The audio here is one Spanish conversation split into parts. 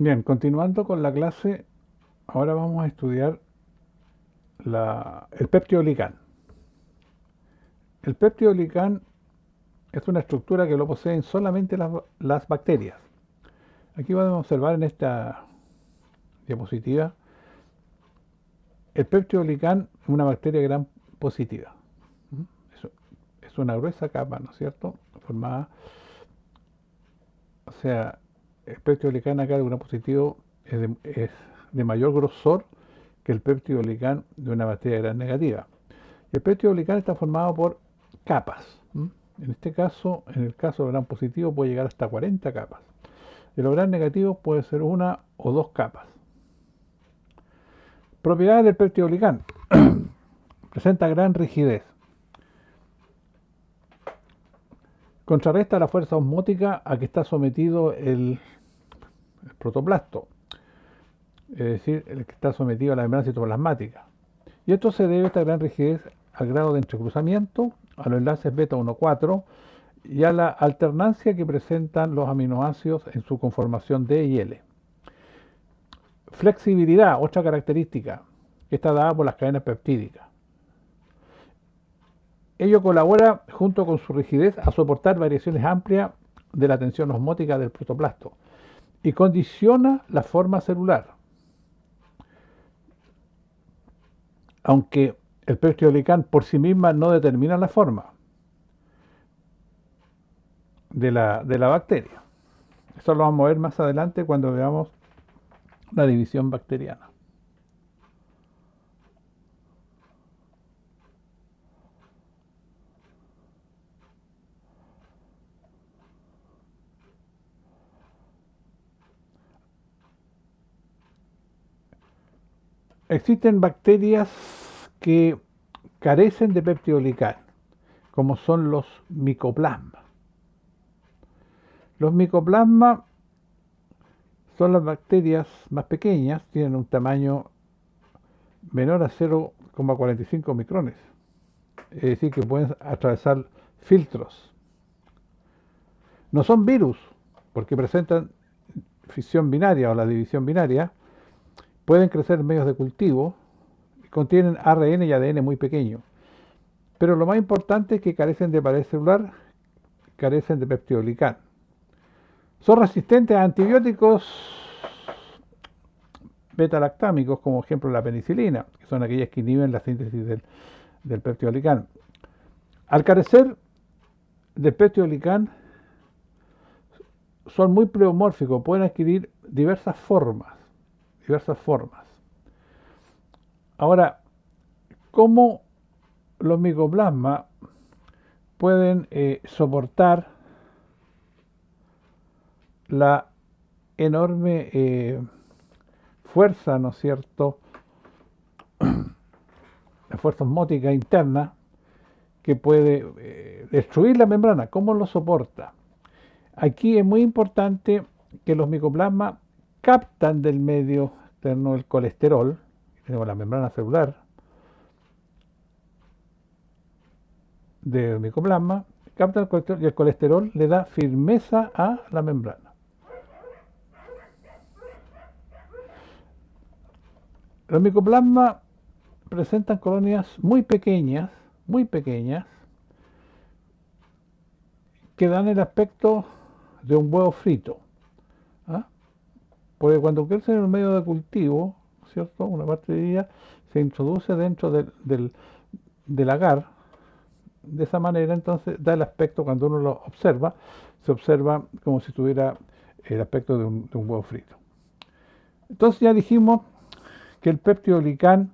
Bien, continuando con la clase, ahora vamos a estudiar el peptidoglicán. El peptidoglicán es una estructura que lo poseen solamente las bacterias. Aquí podemos observar en esta diapositiva el peptidoglicán es una bacteria gram positiva. Es una gruesa capa, ¿no es cierto? Formada, o sea, el peptidoglicán acá de gram positivo es de mayor grosor que el peptidoglicán de una bacteria gram negativa. El peptidoglicán está formado por capas. En este caso, en el caso del gram positivo, puede llegar hasta 40 capas. De los gram negativos puede ser una o dos capas. Propiedades del peptidoglicán. Presenta gran rigidez. Contrarresta la fuerza osmótica a que está sometido el protoplasto, es decir, el que está sometido a la membrana citoplasmática. Y esto se debe a esta gran rigidez al grado de entrecruzamiento, a los enlaces beta 1,4 y a la alternancia que presentan los aminoácidos en su conformación D y L. Flexibilidad, otra característica, que está dada por las cadenas peptídicas. Ello colabora, junto con su rigidez, a soportar variaciones amplias de la tensión osmótica del protoplasto y condiciona la forma celular. Aunque el peptidoglicán por sí misma no determina la forma de la bacteria. Eso lo vamos a ver más adelante cuando veamos la división bacteriana. Existen bacterias que carecen de peptidoglicán, como son los micoplasmas. Los micoplasmas son las bacterias más pequeñas, tienen un tamaño menor a 0,45 micrones, es decir, que pueden atravesar filtros. No son virus, porque presentan fisión binaria o la división binaria, pueden crecer en medios de cultivo, contienen ARN y ADN muy pequeños. Pero lo más importante es que carecen de pared celular, carecen de peptidoglicán. Son resistentes a antibióticos beta-lactámicos, como ejemplo la penicilina, que son aquellas que inhiben la síntesis del peptidoglicán. Al carecer de peptidoglicán, son muy pleomórficos, pueden adquirir diversas formas. Ahora, ¿cómo los micoplasmas pueden soportar la enorme fuerza, ¿no es cierto?, la fuerza osmótica interna que puede destruir la membrana? ¿Cómo lo soporta? Aquí es muy importante que los micoplasmas captan del medio externo el colesterol, tenemos la membrana celular del micoplasma, captan el colesterol y el colesterol le da firmeza a la membrana. Los micoplasmas presentan colonias muy pequeñas, que dan el aspecto de un huevo frito. Porque cuando crecen en un medio de cultivo, ¿cierto?, una parte de ella se introduce dentro del agar. De esa manera, entonces, da el aspecto, cuando uno lo observa, se observa como si tuviera el aspecto de un huevo frito. Entonces ya dijimos que el peptidoglicán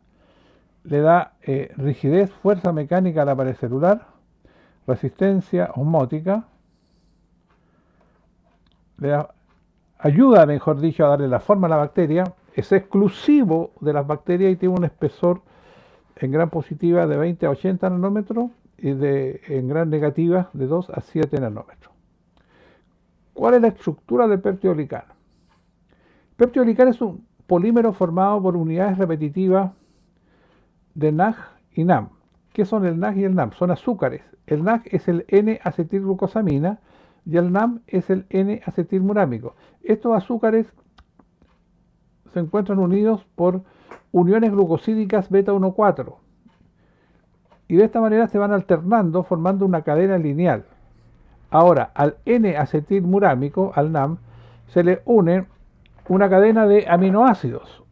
le da rigidez, fuerza mecánica a la pared celular, resistencia osmótica, le da ayuda, mejor dicho, a darle la forma a la bacteria, es exclusivo de las bacterias y tiene un espesor en gram positiva de 20 a 80 nanómetros y en gram negativa de 2 a 7 nanómetros. ¿Cuál es la estructura del peptidoglicán? El peptidoglicán es un polímero formado por unidades repetitivas de NAG y NAM. ¿Qué son el NAG y el NAM? Son azúcares. El NAG es el N-acetilglucosamina y el NAM es el N-acetilmurámico. Estos azúcares se encuentran unidos por uniones glucosídicas beta 1,4. Y de esta manera se van alternando formando una cadena lineal. Ahora, al N-acetilmurámico, al NAM, se le une una cadena de aminoácidos,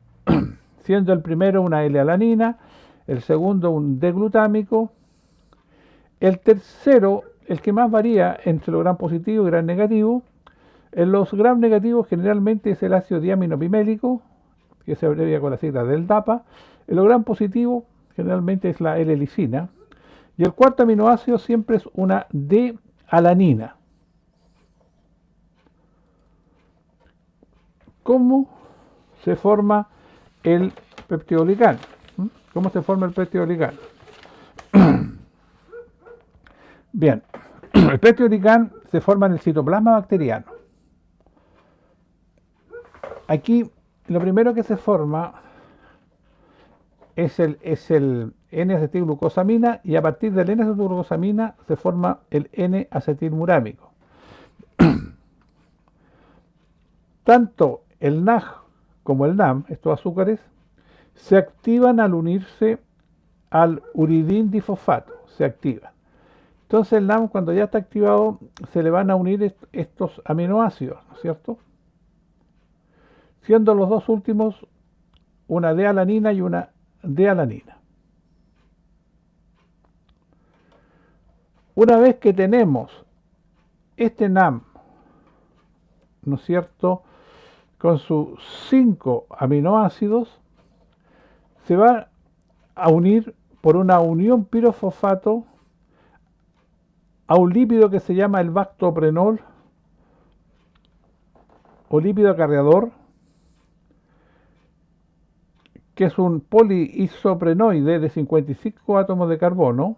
siendo el primero una L-alanina, el segundo un D-glutámico, el tercero, el que más varía entre lo gram positivo y gram negativo. En los gram negativos generalmente es el ácido diaminopimélico, que se abrevia con la sigla del DAPA. En los gram positivos generalmente es la L-lisina. Y el cuarto aminoácido siempre es una D-alanina. ¿Cómo se forma el peptidoglicán? ¿Cómo se forma el peptidoglicán? Bien, el peptidoglicán se forma en el citoplasma bacteriano. Aquí lo primero que se forma es el N-acetilglucosamina, y a partir del N-acetilglucosamina se forma el N-acetilmurámico. Tanto el NAG como el NAM, estos azúcares, se activan al unirse al uridín difosfato, se activan. Entonces el NAM, cuando ya está activado, se le van a unir estos aminoácidos, ¿no es cierto? Siendo los dos últimos una D-alanina y una D-alanina. Una vez que tenemos este NAM, ¿no es cierto?, con sus 5 aminoácidos, se va a unir por una unión pirofosfato a un lípido que se llama el bactoprenol o lípido acarreador, que es un poliisoprenoide de 55 átomos de carbono.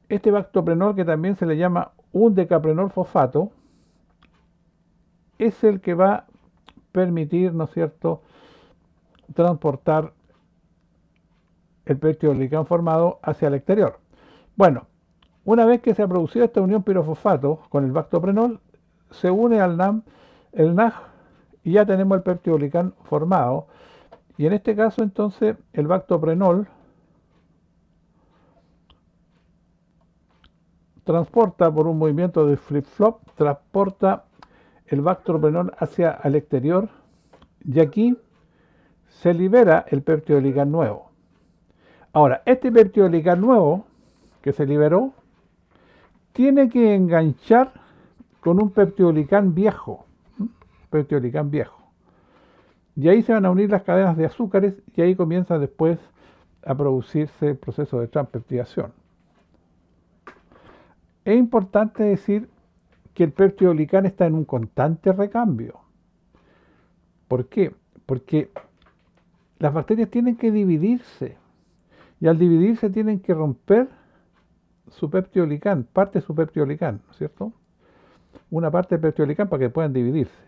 Este bactoprenol, que también se le llama un decaprenol fosfato, es el que va a permitir, ¿no es cierto?, transportar el peptidoglicán formado hacia el exterior. Bueno, una vez que se ha producido esta unión pirofosfato con el bactoprenol, se une al NAM, el NAG, y ya tenemos el peptidoglicán formado. Y en este caso, entonces, el bactoprenol transporta por un movimiento de flip-flop, transporta el bactoprenol hacia el exterior, y aquí se libera el peptidoglicán nuevo. Ahora, este peptidoglicán nuevo que se liberó tiene que enganchar con un peptidoglicán viejo, y ahí se van a unir las cadenas de azúcares, y ahí comienza después a producirse el proceso de transpeptidación. Es importante decir que el peptidoglicán está en un constante recambio. ¿Por qué? Porque las bacterias tienen que dividirse, y al dividirse tienen que romper su peptidoglicán, parte de su peptidoglicán, ¿no es cierto? Una parte del peptidoglicán para que puedan dividirse.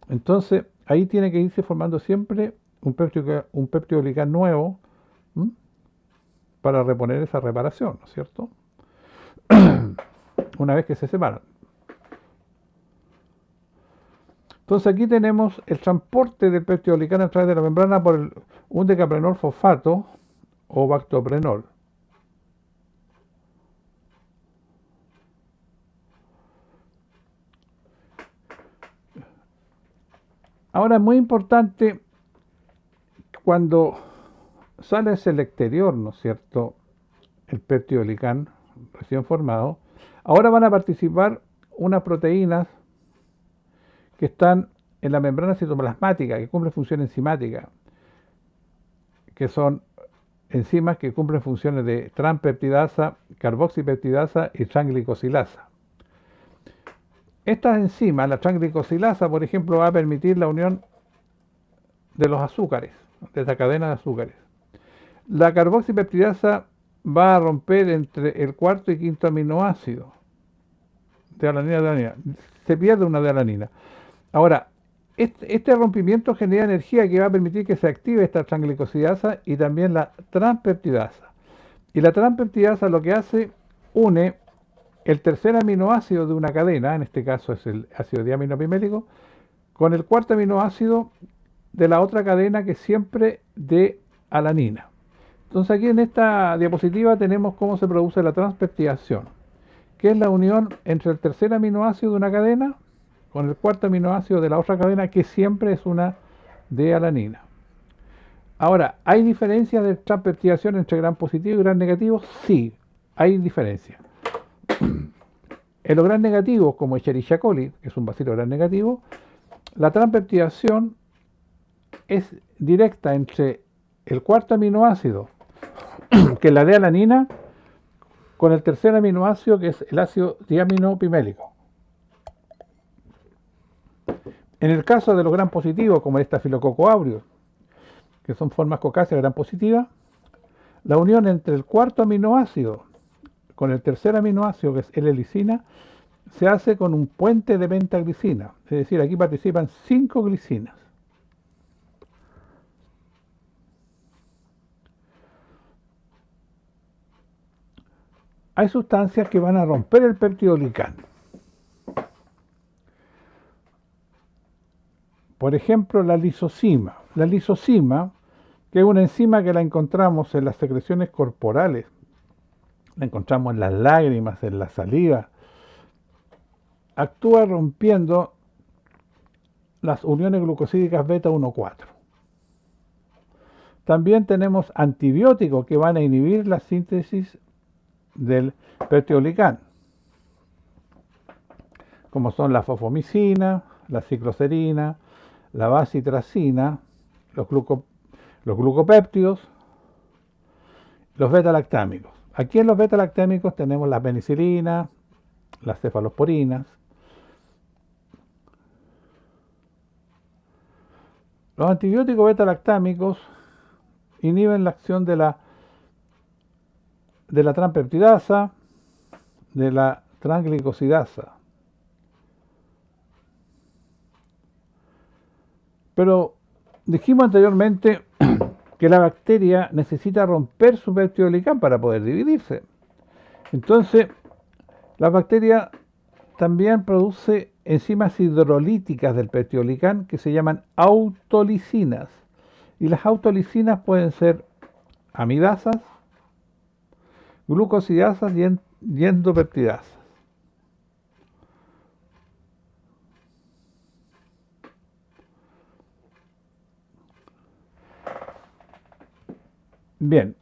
Entonces, ahí tiene que irse formando siempre un peptidoglicán nuevo, para reponer esa reparación, ¿no es cierto? Una vez que se separan. Entonces aquí tenemos el transporte del peptidoglicán a través de la membrana por un decaprenol fosfato o bactoprenol. Ahora es muy importante cuando sale hacia el exterior, ¿no es cierto?, el peptidoglicán recién formado. Ahora van a participar unas proteínas que están en la membrana citoplasmática, que cumplen función enzimática, que son enzimas que cumplen funciones de transpeptidasa, carboxipeptidasa y tranglicosilasa. Estas enzimas, la tranglicosilasa, por ejemplo, va a permitir la unión de los azúcares, de esta cadena de azúcares. La carboxipeptidasa va a romper entre el cuarto y quinto aminoácido de alanina. Se pierde una de alanina. Ahora, este rompimiento genera energía que va a permitir que se active esta tranglicosidasa y también la transpeptidasa. Y la transpeptidasa lo que hace, une el tercer aminoácido de una cadena, en este caso es el ácido diaminopimélico, con el cuarto aminoácido de la otra cadena, que es siempre de alanina. Entonces aquí en esta diapositiva tenemos cómo se produce la transpeptidación, que es la unión entre el tercer aminoácido de una cadena con el cuarto aminoácido de la otra cadena, que siempre es una de alanina. Ahora, ¿hay diferencias de transpeptidación entre gran positivo y gran negativo? Sí, hay diferencias. En los gran negativos, como Escherichia coli, que es un bacilo gran negativo, la transpeptidación es directa entre el cuarto aminoácido, que es la D-alanina, con el tercer aminoácido, que es el ácido diaminopimélico. En el caso de los gran positivos, como el estafilococo aureus, que son formas cocáceas gran positivas, la unión entre el cuarto aminoácido con el tercer aminoácido, que es L-lisina, se hace con un puente de pentaglicina. Es decir, aquí participan 5 glicinas. Hay sustancias que van a romper el peptidoglicán. Por ejemplo, la lisosima. La lisosima, que es una enzima que la encontramos en las secreciones corporales, la encontramos en las lágrimas, en la saliva, actúa rompiendo las uniones glucosídicas beta 1,4. También tenemos antibióticos que van a inhibir la síntesis del peptidoglicán, como son la fosfomicina, la cicloserina, la bacitracina, los glucopéptidos, los beta-lactámicos. Aquí en los beta-lactámicos tenemos la penicilina, las cefalosporinas. Los antibióticos beta-lactámicos inhiben la acción de la transpeptidasa, de la transglicosidasa. Pero dijimos anteriormente que la bacteria necesita romper su peptidoglicán para poder dividirse. Entonces, la bacteria también produce enzimas hidrolíticas del peptidoglicán que se llaman autolisinas. Y las autolisinas pueden ser amidasas, glucosidasas y endopeptidasas. Bien,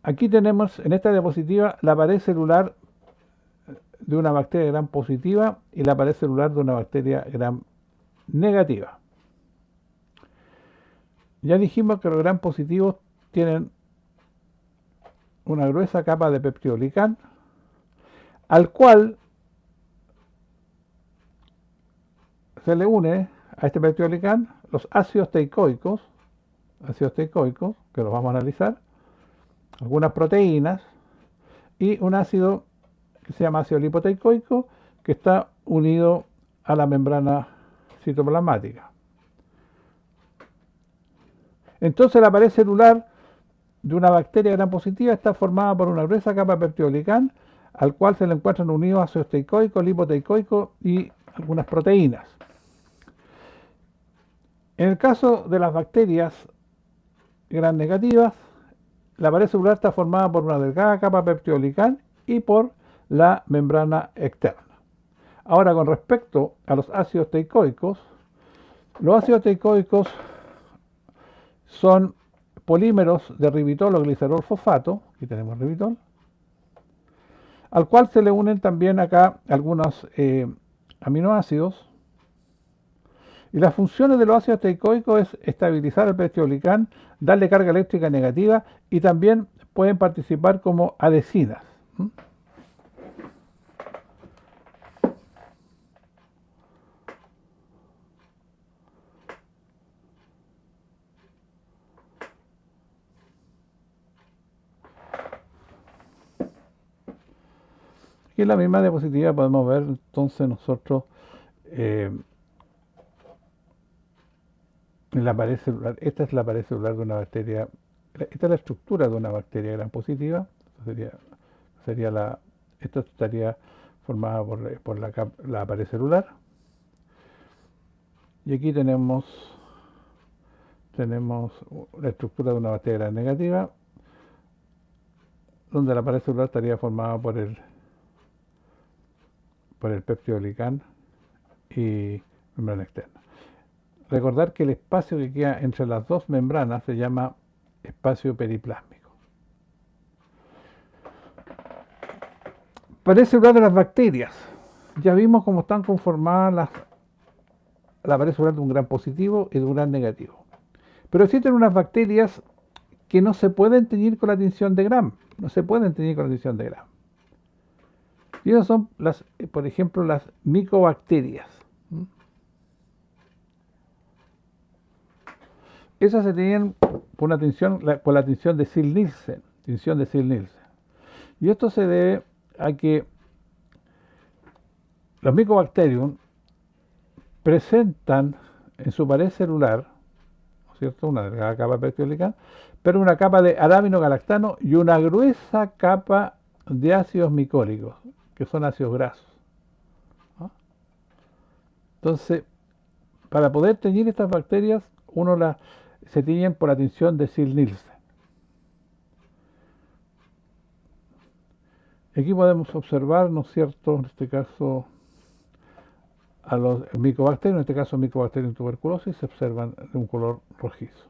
aquí tenemos en esta diapositiva la pared celular de una bacteria gram positiva y la pared celular de una bacteria gram negativa. Ya dijimos que los gram positivos tienen una gruesa capa de peptidoglicán, al cual se le une a este peptidoglicán los ácidos teicoicos, que los vamos a analizar, algunas proteínas y un ácido que se llama ácido lipoteicoico, que está unido a la membrana citoplasmática. Entonces la pared celular de una bacteria gram positiva está formada por una gruesa capa de peptidoglicán, al cual se le encuentran unidos ácidos teicoicos, lipoteicoicos y algunas proteínas. En el caso de las bacterias gram negativas, la pared celular está formada por una delgada capa de peptidoglicán y por la membrana externa. Ahora, con respecto a los ácidos teicoicos, los ácidos teicoicos son polímeros de ribitol o glicerol fosfato, aquí tenemos ribitol, al cual se le unen también acá algunos aminoácidos. Y las funciones de los ácidos teicoicos es estabilizar el peptidoglicán, darle carga eléctrica negativa y también pueden participar como adhesinas. Aquí en la misma diapositiva podemos ver entonces nosotros en la pared celular. Esta es la pared celular de una bacteria, esta es la estructura de una bacteria gram positiva, sería la Esta estaría formada por la pared celular. Y aquí tenemos la estructura de una bacteria gram negativa, donde la pared celular estaría formada por el peptidoglicán y membrana externa. Recordar que el espacio que queda entre las dos membranas se llama espacio periplásmico. Pared celular de las bacterias. Ya vimos cómo están conformadas la pared celular de un gram positivo y de un gram negativo. Pero existen unas bacterias que no se pueden teñir con la tinción de Gram. No se pueden teñir con la tinción de Gram. Y esas son, por ejemplo, las micobacterias. Esas se teñen por la tinción de Ziehl-Neelsen. Tinción de Ziehl-Neelsen. Y esto se debe a que los Mycobacterium presentan en su pared celular, ¿no es cierto?, una delgada capa peptidoglicán, pero una capa de araminogalactano y una gruesa capa de ácidos micólicos, que son ácidos grasos, ¿no? Entonces, para poder teñir estas bacterias, se tiñen por la tinción de Ziehl-Neelsen. Aquí podemos observar, ¿no es cierto?, en este caso a los micobacterios, en este caso Mycobacterium tuberculosis, se observan de un color rojizo.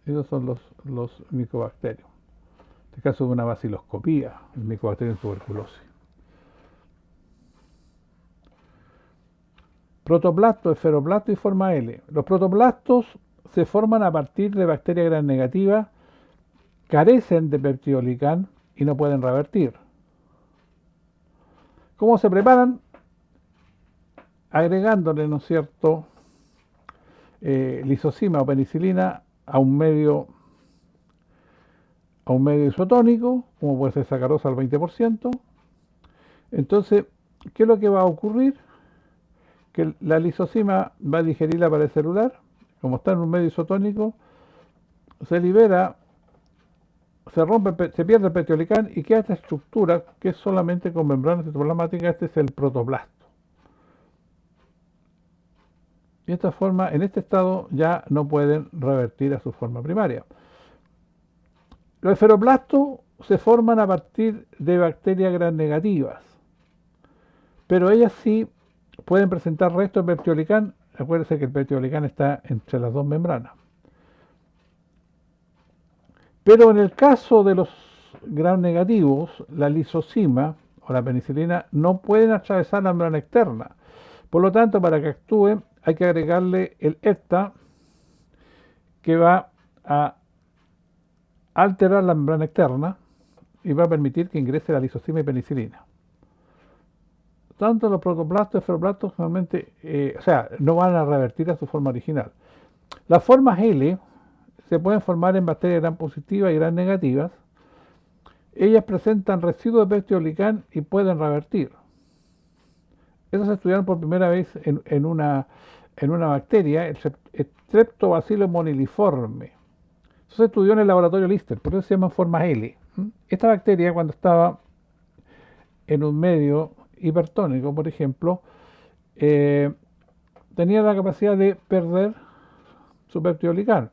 Esos son los micobacterios. En este caso de una baciloscopía, el Mycobacterium tuberculosis. Protoplasto, esferoplasto y forma L. Los protoplastos se forman a partir de bacterias gram negativas, carecen de peptidoglicán y no pueden revertir. ¿Cómo se preparan? Agregándole, ¿no es cierto?, lisozima o penicilina a un medio isotónico, como puede ser sacarosa al 20%. Entonces, ¿qué es lo que va a ocurrir? Que la lisozima va a digerir la pared celular, como está en un medio isotónico, se libera, se rompe, se pierde el peptidoglicán y queda esta estructura que es solamente con membranas citoplasmáticas. Este es el protoplasto. Y de esta forma, en este estado, ya no pueden revertir a su forma primaria. Los esferoplastos se forman a partir de bacterias gram negativas, pero ellas sí pueden presentar restos de peptidoglicán. Acuérdense que el peptidoglicán está entre las dos membranas. Pero en el caso de los gram negativos, la lisozima o la penicilina no pueden atravesar la membrana externa. Por lo tanto, para que actúe, hay que agregarle el ETA, que va a alterar la membrana externa y va a permitir que ingrese la lisozima y penicilina. Tanto los protoplastos y esferoplastos normalmente, no van a revertir a su forma original. Las formas L se pueden formar en bacterias gram positivas y gram negativas. Ellas presentan residuos de peptidoglicán y pueden revertir. Eso se estudiaron por primera vez en una bacteria, el Streptobacillus moniliforme. Eso se estudió en el laboratorio Lister, por eso se llama forma L. Esta bacteria, cuando estaba en un medio hipertónico, por ejemplo, tenía la capacidad de perder su peptidoglicán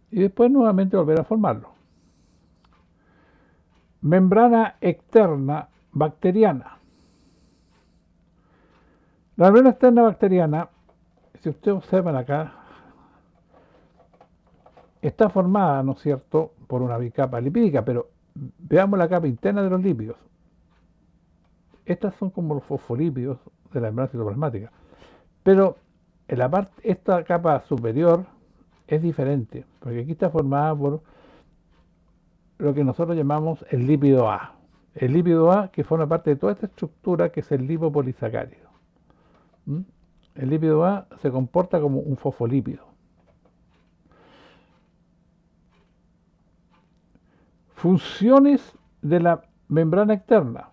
y después nuevamente volver a formarlo. Membrana externa bacteriana. La membrana externa bacteriana, si ustedes observan acá, está formada, ¿no es cierto?, por una bicapa lipídica, pero veamos la capa interna de los lípidos. Estas son como los fosfolípidos de la membrana citoplasmática. Pero esta capa superior es diferente, porque aquí está formada por lo que nosotros llamamos el lípido A. El lípido A que forma parte de toda esta estructura que es el lipopolisacárido. El lípido A se comporta como un fosfolípido. Funciones de la membrana externa.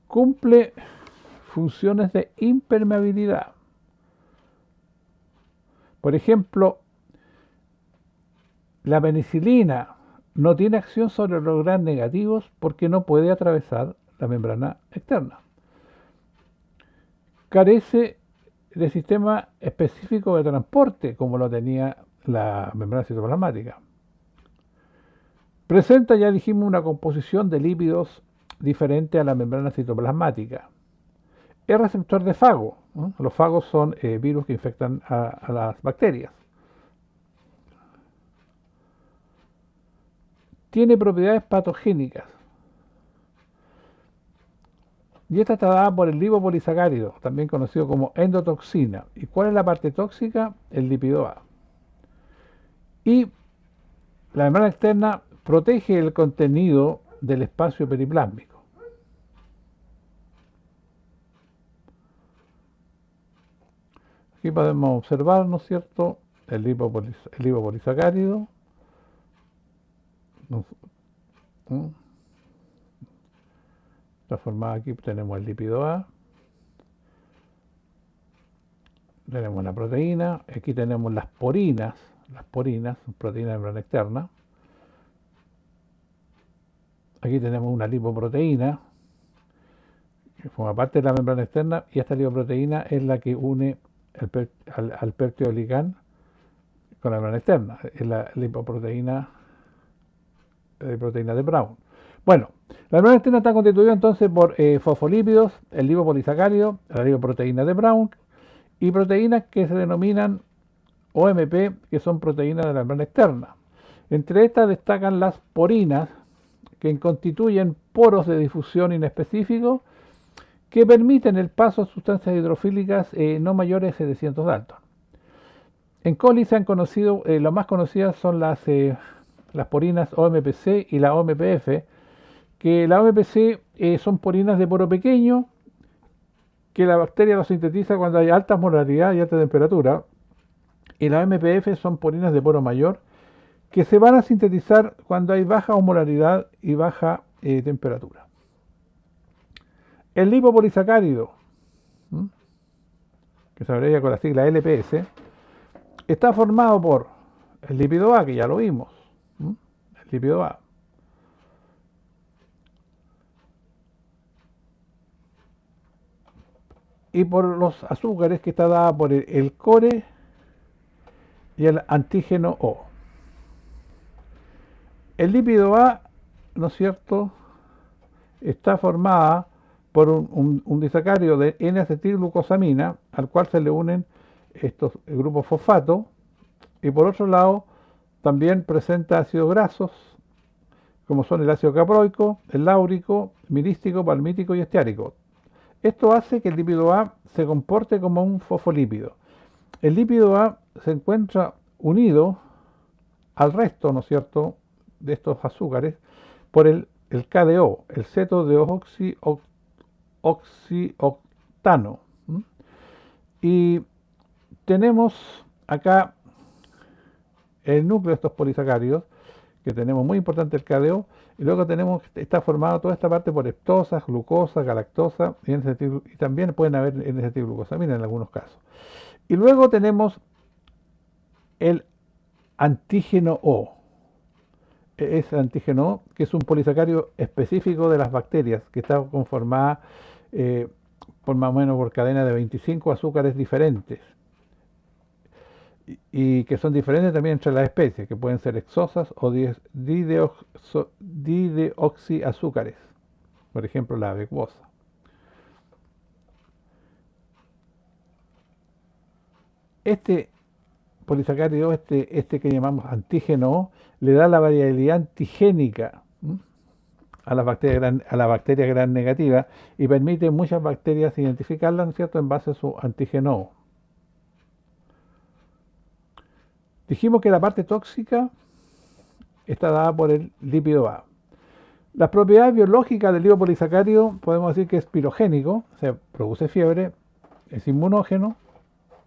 Cumple funciones de impermeabilidad. Por ejemplo, la penicilina no tiene acción sobre los gram negativos porque no puede atravesar la membrana externa. Carece de sistema específico de transporte como lo tenía la membrana citoplasmática. Presenta, ya dijimos, una composición de lípidos diferente a la membrana citoplasmática. Es receptor de fago, ¿no? Los fagos son virus que infectan a las bacterias. Tiene propiedades patogénicas. Y esta está dada por el lipopolisacárido, también conocido como endotoxina. ¿Y cuál es la parte tóxica? El lípido A. Y la membrana externa protege el contenido del espacio periplásmico. Aquí podemos observar, ¿no es cierto?, el lipopolisacárido. Está formado aquí, tenemos el lípido A, tenemos la proteína, aquí tenemos las porinas, proteínas de membrana externa. Aquí tenemos una lipoproteína que forma parte de la membrana externa, y esta lipoproteína es la que une al peptidoligand con la membrana externa, es la lipoproteína de Brown. Bueno, la membrana externa está constituida entonces por fosfolípidos, el lipopolisacárido, la lipoproteína de Brown y proteínas que se denominan OMP, que son proteínas de la membrana externa. Entre estas destacan las porinas, que constituyen poros de difusión inespecíficos que permiten el paso a sustancias hidrofílicas no mayores a 700 Dalton. En coli se han conocido, las más conocidas son las porinas OMPC y la OMPF, que la OMPC son porinas de poro pequeño, que la bacteria lo sintetiza cuando hay alta molaridad y alta temperatura, y la OMPF son porinas de poro mayor, que se van a sintetizar cuando hay baja osmolaridad y baja temperatura. El lipopolisacárido, que se abrevia con la sigla LPS, está formado por el lípido A, que ya lo vimos, el lípido A, y por los azúcares, que está dada por el core y el antígeno O. El lípido A, ¿no es cierto?, está formada por un disacárido de N-acetilglucosamina, al cual se le unen estos grupos fosfato, y por otro lado también presenta ácidos grasos, como son el ácido caproico, el láurico, mirístico, palmítico y esteárico. Esto hace que el lípido A se comporte como un fosfolípido. El lípido A se encuentra unido al resto, ¿no es cierto?, de estos azúcares por el KDO, el ceto-deoxiooctano. Y tenemos acá el núcleo de estos polisacáridos, que tenemos muy importante el KDO, y luego tenemos, está formado toda esta parte por heptosas, glucosa, galactosa, y también pueden haber N-acetilglucosamina en algunos casos. Y luego tenemos el antígeno O. Ese antígeno O, que es un polisacárido específico de las bacterias, que está conformada por más o menos por cadena de 25 azúcares diferentes, y que son diferentes también entre las especies, que pueden ser hexosas o dideoxiazúcares, por ejemplo la avecosa. Este polisacárido, este que llamamos antígeno O, le da la variabilidad antigénica a la bacteria gram negativa, y permite muchas bacterias identificarlas, ¿no es cierto?, en base a su antígeno O. Dijimos que la parte tóxica está dada por el lípido A. Las propiedades biológicas del lipopolisacárido podemos decir que es pirogénico, o sea, produce fiebre, es inmunógeno,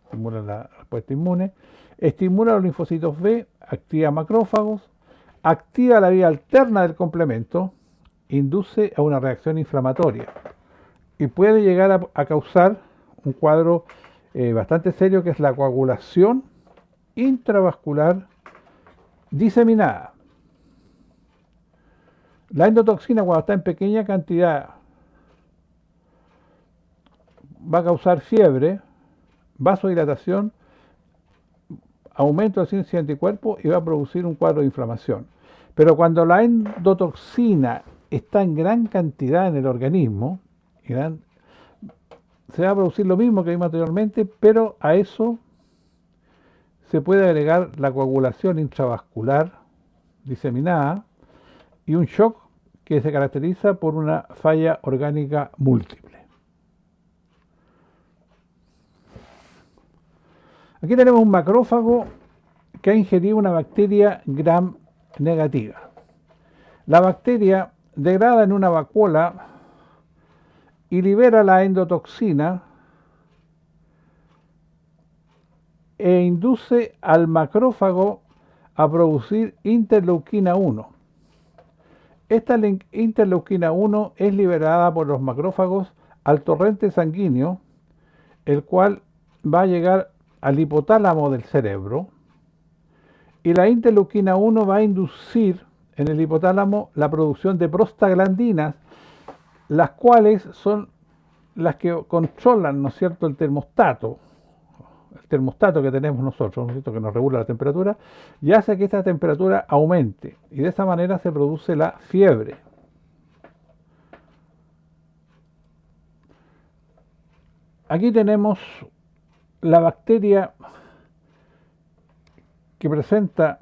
estimula la respuesta inmune, estimula los linfocitos B, activa macrófagos, activa la vía alterna del complemento, induce a una reacción inflamatoria y puede llegar a causar un cuadro bastante serio, que es la coagulación intravascular diseminada. La endotoxina, cuando está en pequeña cantidad, va a causar fiebre, vasodilatación, aumento de ciencia de anticuerpos y va a producir un cuadro de inflamación. Pero cuando la endotoxina está en gran cantidad en el organismo, se va a producir lo mismo que vimos anteriormente, pero a eso se puede agregar la coagulación intravascular diseminada y un shock que se caracteriza por una falla orgánica múltiple. Aquí tenemos un macrófago que ha ingerido una bacteria gram negativa. La bacteria degrada en una vacuola y libera la endotoxina e induce al macrófago a producir interleuquina 1. Esta interleuquina 1 es liberada por los macrófagos al torrente sanguíneo, el cual va a llegar al hipotálamo del cerebro, y la interleuquina 1 va a inducir en el hipotálamo la producción de prostaglandinas, las cuales son las que controlan, ¿no es cierto?, el termostato que tenemos nosotros, ¿no es cierto?, que nos regula la temperatura, y hace que esta temperatura aumente, y de esa manera se produce la fiebre. Aquí tenemos la bacteria que presenta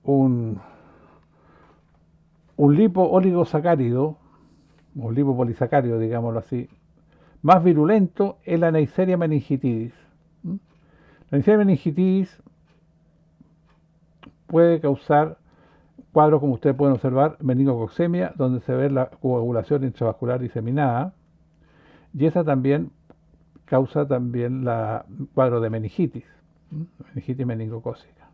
un lipo-oligosacárido, o lipopolisacárido, digámoslo así, más virulento, es la Neisseria meningitidis. La Neisseria meningitidis puede causar cuadros, como ustedes pueden observar, meningococcemia, donde se ve la coagulación intravascular diseminada, y esa también causa también la cuadro de meningitis, meningitis meningocócica.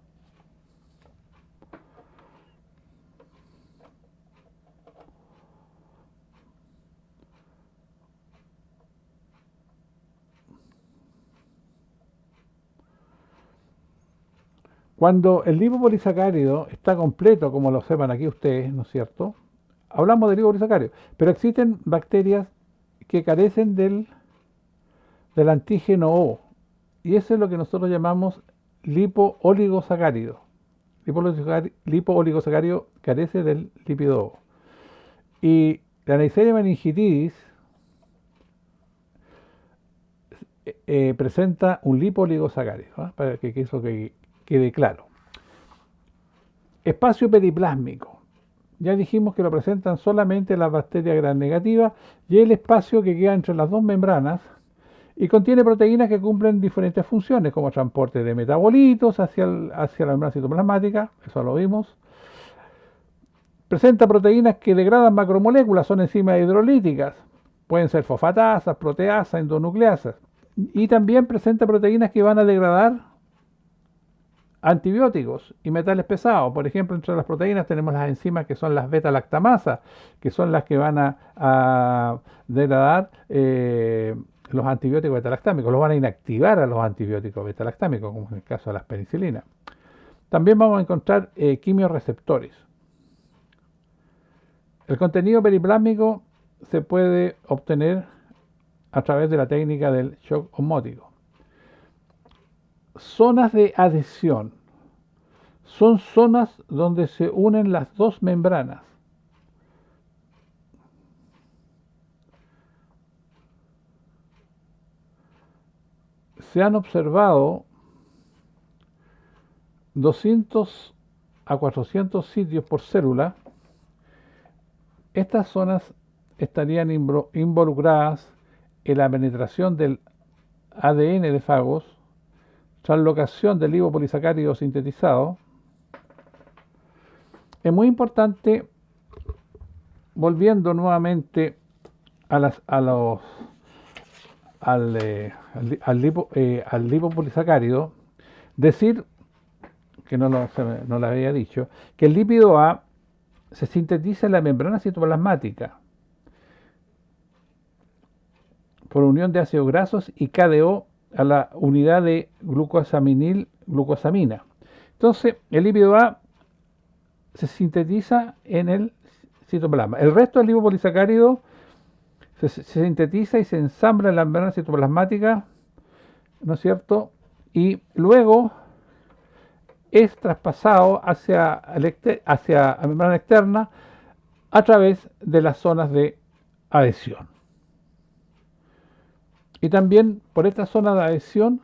Cuando el lipopolisacárido está completo, como lo sepan aquí ustedes, ¿no es cierto?, hablamos del lipopolisacárido, pero existen bacterias que carecen del antígeno O, y eso es lo que nosotros llamamos lipo-oligosacárido. Lipo-oligosacárido carece del lípido O. Y la Neisseria meningitidis presenta un lipo-oligosacárido, ¿eh?, para que eso quede claro. Espacio periplásmico. Ya dijimos que lo presentan solamente las bacterias gram negativas, y el espacio que queda entre las dos membranas, y contiene proteínas que cumplen diferentes funciones, como transporte de metabolitos hacia la membrana citoplasmática, eso lo vimos. Presenta proteínas que degradan macromoléculas, son enzimas hidrolíticas, pueden ser fosfatasas, proteasas, endonucleasas, y también presenta proteínas que van a degradar antibióticos y metales pesados. Por ejemplo, entre las proteínas tenemos las enzimas que son las beta-lactamasas, que son las que van a degradar los antibióticos beta-lactámicos, los van a inactivar a los antibióticos beta-lactámicos, como en el caso de las penicilinas. También vamos a encontrar quimioreceptores. El contenido periplásmico se puede obtener a través de la técnica del shock osmótico. Zonas de adhesión son zonas donde se unen las dos membranas. Se han observado 200 a 400 sitios por célula. Estas zonas estarían involucradas en la penetración del ADN de fagos, translocación del lipopolisacárido sintetizado. Es muy importante, volviendo nuevamente al lipopolisacárido, decir, que no lo había dicho, que el lípido A se sintetiza en la membrana citoplasmática por unión de ácidos grasos y KDO a la unidad de glucosamina. Entonces, el lípido A se sintetiza en el citoplasma. El resto del lipopolisacárido se sintetiza y se ensambla en la membrana citoplasmática, ¿no es cierto? Y luego es traspasado hacia la membrana externa a través de las zonas de adhesión. Y también por esta zona de adhesión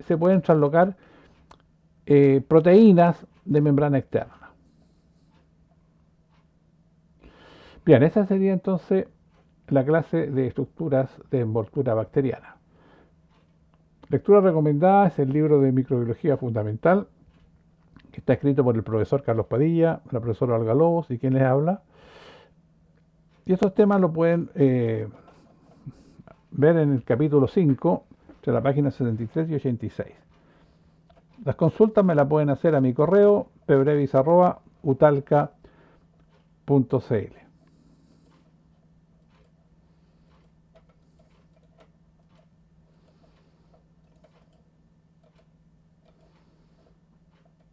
se pueden translocar proteínas de membrana externa. Bien, esa sería entonces la clase de estructuras de envoltura bacteriana. Lectura recomendada es el libro de microbiología fundamental, que está escrito por el profesor Carlos Padilla, la profesora Olga Lobos y quien les habla. Y estos temas lo pueden ver en el capítulo 5, de la página 73 y 86. Las consultas me las pueden hacer a mi correo pebrevis@utalca.cl.